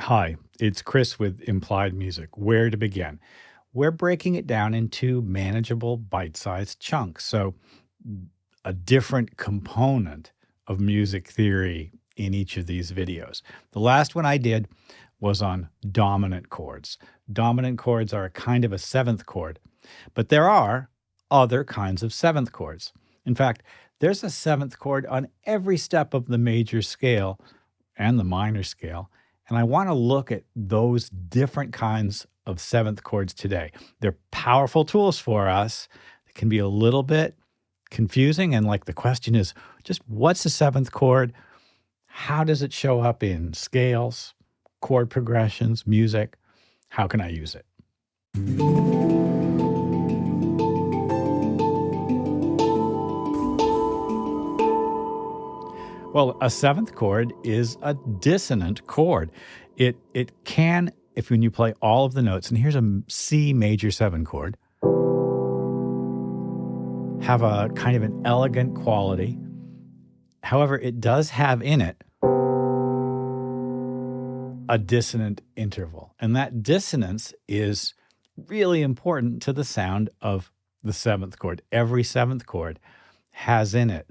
Hi, it's Chris with Implied Music. Where to begin? We're breaking it down into manageable bite sized chunks. So, a different component of music theory in each of these videos. The last one I did was on dominant chords. Dominant chords are a kind of a seventh chord, but there are other kinds of seventh chords. In fact, there's a seventh chord on every step of the major scale and the minor scale. And I want to look at those different kinds of seventh chords today. They're powerful tools for us. They can be a little bit confusing. And like the question is just what's a seventh chord? How does it show up in scales, chord progressions, music? How can I use it? Well, a seventh chord is a dissonant chord. It can, if when you play all of the notes, and here's a C major 7 chord, have a kind of an elegant quality. However, it does have in it a dissonant interval. And that dissonance is really important to the sound of the seventh chord. Every seventh chord has in it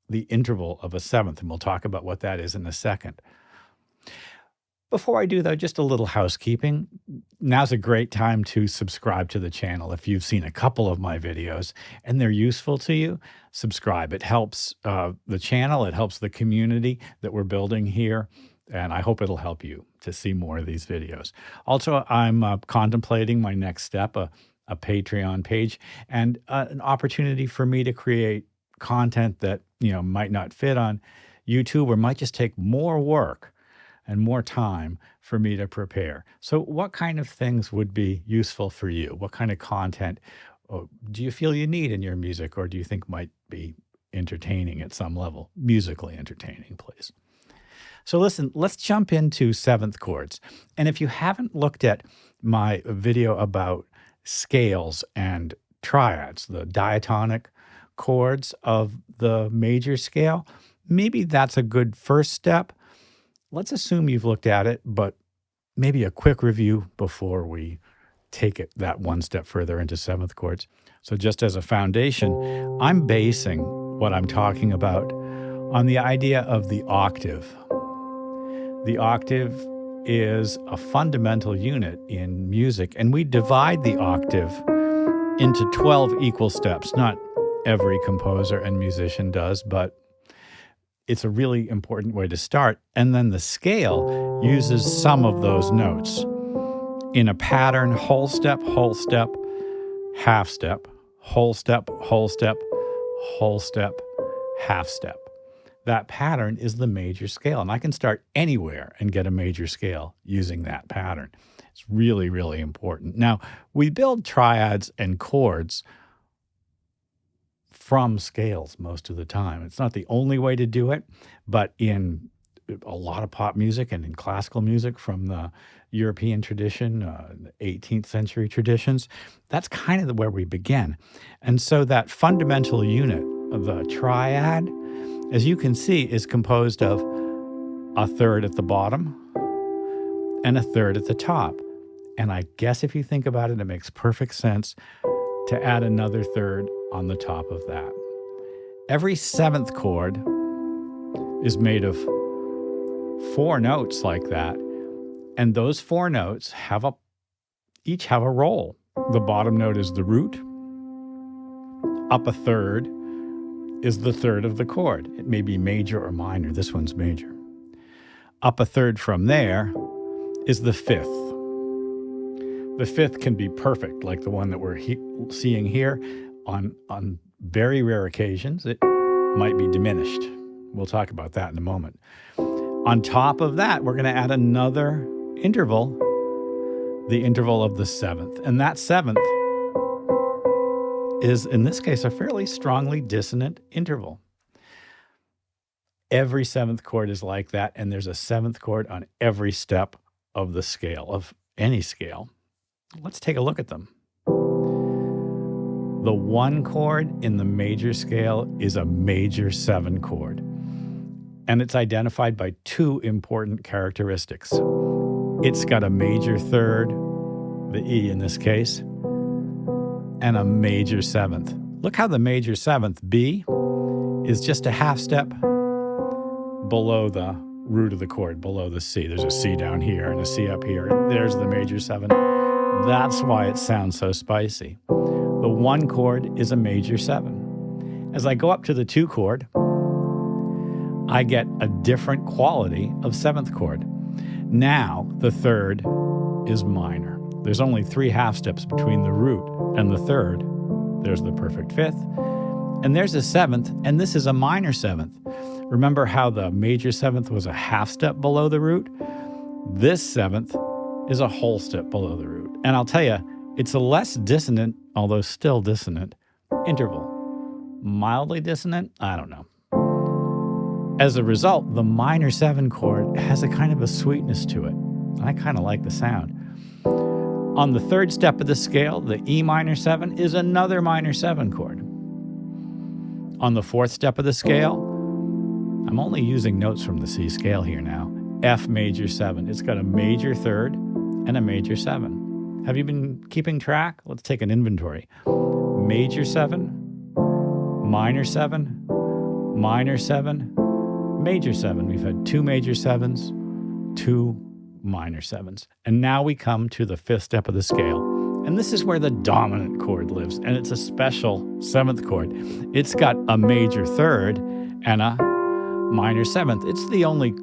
the interval of a seventh, and we'll talk about what that is in a second. Before I do, though, just a little housekeeping. Now's a great time to subscribe to the channel. If you've seen a couple of my videos and they're useful to you, subscribe. It helps the channel. It helps the community that we're building here, and I hope it'll help you to see more of these videos. Also, I'm contemplating my next step, a Patreon page, and an opportunity for me to create content that might not fit on YouTube or might just take more work and more time for me to prepare. So what kind of things would be useful for you? What kind of content do you feel you need in your music, or do you think might be entertaining at some level? Musically entertaining, please. So listen, let's jump into seventh chords. And if you haven't looked at my video about scales and triads, the diatonic chords of the major scale, maybe that's a good first step. Let's assume you've looked at it, but maybe a quick review before we take it that one step further into seventh chords. So just as a foundation, I'm basing what I'm talking about on the idea of the octave. The octave is a fundamental unit in music, and we divide the octave into 12 equal steps. Not every composer and musician does, but it's a really important way to start. And then the scale uses some of those notes in a pattern: whole step, half step, whole step, whole step, whole step, half step. That pattern is the major scale. And I can start anywhere and get a major scale using that pattern. It's really, really important. Now, we build triads and chords from scales most of the time. It's not the only way to do it, but in a lot of pop music and in classical music from the European tradition, the 18th century traditions, that's kind of where we begin. And so that fundamental unit of the triad, as you can see, is composed of a third at the bottom and a third at the top. And I guess if you think about it, it makes perfect sense to add another third on the top of that. Every seventh chord is made of 4 notes like that, and those 4 notes each have a role. The bottom note is the root. Up a third is the third of the chord. It may be major or minor. This one's major. Up a third from there is the fifth. The fifth can be perfect, like the one that we're seeing here. On very rare occasions, it might be diminished. We'll talk about that in a moment. On top of that, we're going to add another interval, the interval of the seventh. And that seventh is, in this case, a fairly strongly dissonant interval. Every seventh chord is like that, and there's a seventh chord on every step of the scale, of any scale. Let's take a look at them. The 1 chord in the major scale is a major 7 chord, and it's identified by 2 important characteristics. It's got a major third, the E in this case, and a major seventh. Look how the major seventh, B, is just a half step below the root of the chord, below the C. There's a C down here and a C up here. There's the major seven. That's why it sounds so spicy. The 1 chord is a major 7. As I go up to the 2 chord, I get a different quality of 7th chord. Now, the 3rd is minor. There's only 3 half steps between the root and the 3rd. There's the perfect 5th. And there's a 7th, and this is a minor 7th. Remember how the major 7th was a half step below the root? This 7th is a whole step below the root. And I'll tell you, it's a less dissonant, although still dissonant, interval. Mildly dissonant? I don't know. As a result, the minor 7 chord has a kind of a sweetness to it. And I kind of like the sound. On the 3rd step of the scale, the E minor 7 is another minor 7 chord. On the 4th step of the scale, I'm only using notes from the C scale here now, F major 7. It's got a major 3rd and a major 7. Have you been keeping track? Let's take an inventory. Major 7, minor 7, minor 7, major 7. We've had 2 major 7s, 2 minor 7s. And now we come to the 5th step of the scale. And this is where the dominant chord lives. And it's a special 7th chord. It's got a major 3rd and a minor 7th. It's the only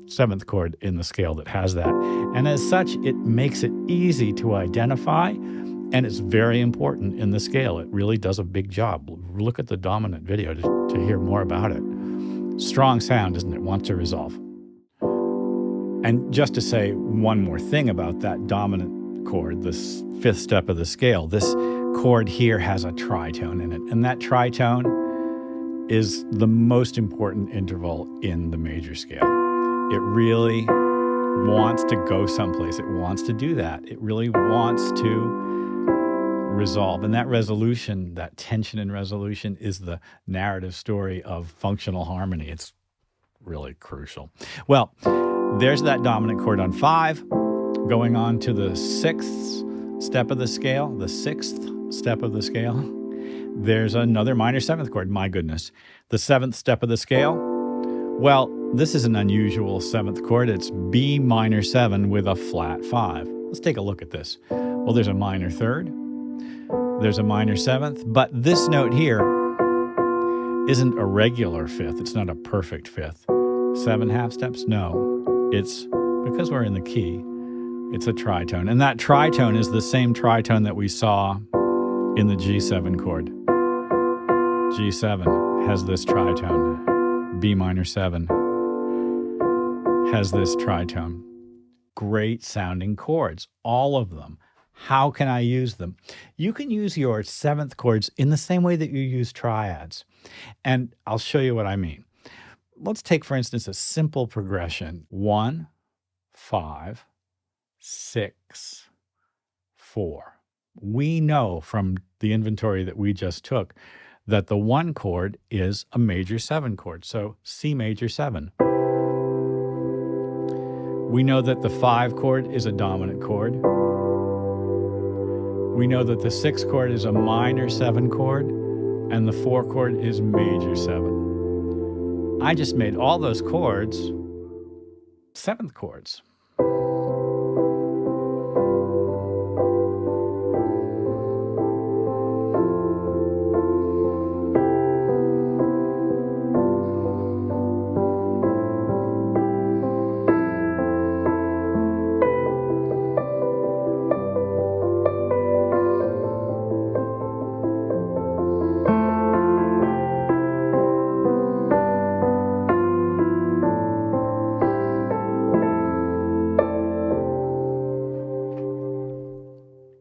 7th chord in the scale that has that. And as such, it makes it easy to identify, and it's very important in the scale. It really does a big job. Look at the dominant video to hear more about it. Strong sound, isn't it? Want to resolve. And just to say one more thing about that dominant chord, this 5th step of the scale, this chord here has a tritone in it. And that tritone is the most important interval in the major scale. It really wants to go someplace. It wants to do that. It really wants to resolve. And that resolution, that tension and resolution, is the narrative story of functional harmony. It's really crucial. Well, there's that dominant chord on 5. Going on to the 6th step of the scale, the 6th step of the scale, there's another minor 7th chord. My goodness. The 7th step of the scale, well, this is an unusual 7th chord. It's B minor 7 with a flat 5. Let's take a look at this. Well, there's a minor 3rd, there's a minor 7th, but this note here isn't a regular 5th. It's not a perfect 5th. 7 half steps? No. It's because we're in the key. It's a tritone. And that tritone is the same tritone that we saw in the G7 chord. G7 has this tritone. B minor 7 has this tritone. Great sounding chords, all of them. How can I use them? You can use your 7th chords in the same way that you use triads. And I'll show you what I mean. Let's take, for instance, a simple progression. 1, 5, 6, 4. We know from the inventory that we just took that the 1 chord is a major 7 chord, so C major 7. We know that the 5 chord is a dominant chord. We know that the 6 chord is a minor 7 chord, and the 4 chord is major 7. I just made all those chords 7th chords.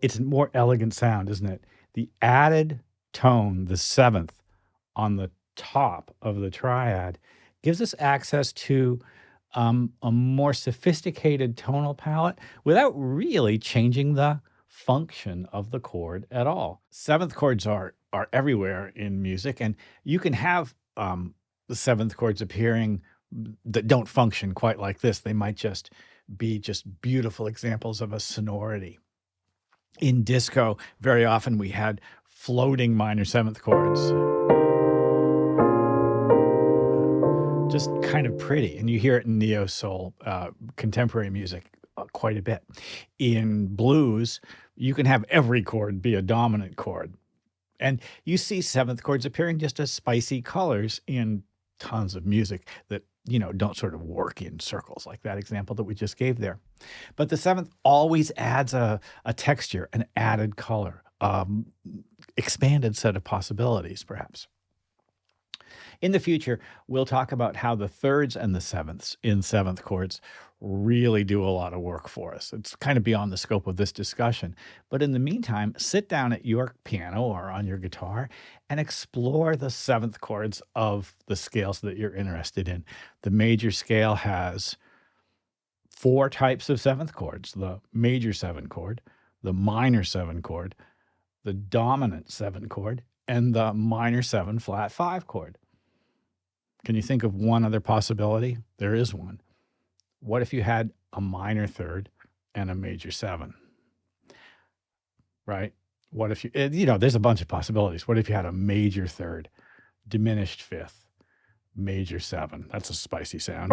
It's a more elegant sound, isn't it? The added tone, the 7th, on the top of the triad gives us access to a more sophisticated tonal palette without really changing the function of the chord at all. 7th chords are everywhere in music, and you can have the 7th chords appearing that don't function quite like this. They might just be just beautiful examples of a sonority. In disco, very often we had floating minor seventh chords. Just kind of pretty. And you hear it in neo-soul, contemporary music quite a bit. In blues, you can have every chord be a dominant chord. And you see seventh chords appearing just as spicy colors in tons of music that, don't sort of work in circles like that example that we just gave there. But the seventh always adds a texture, an added color, expanded set of possibilities, perhaps. In the future, we'll talk about how the thirds and the sevenths in seventh chords really do a lot of work for us. It's kind of beyond the scope of this discussion. But in the meantime, sit down at your piano or on your guitar and explore the seventh chords of the scales that you're interested in. The major scale has 4 types of seventh chords: the major 7 chord, the minor 7 chord, the dominant 7 chord, and the minor 7 flat 5 chord. Can you think of one other possibility? There is one. What if you had a minor third and a major 7? Right? What if there's a bunch of possibilities. What if you had a major third, diminished fifth, major 7? That's a spicy sound.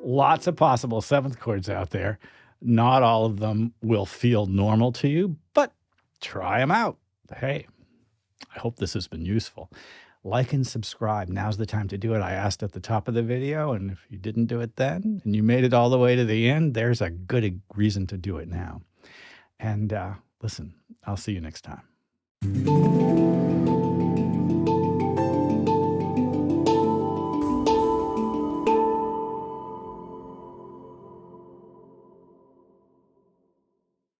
Lots of possible seventh chords out there. Not all of them will feel normal to you, but try them out. Hey, I hope this has been useful. Like and subscribe. Now's the time to do it. I asked at the top of the video, and if you didn't do it then and you made it all the way to the end, there's a good reason to do it now. And listen, I'll see you next time.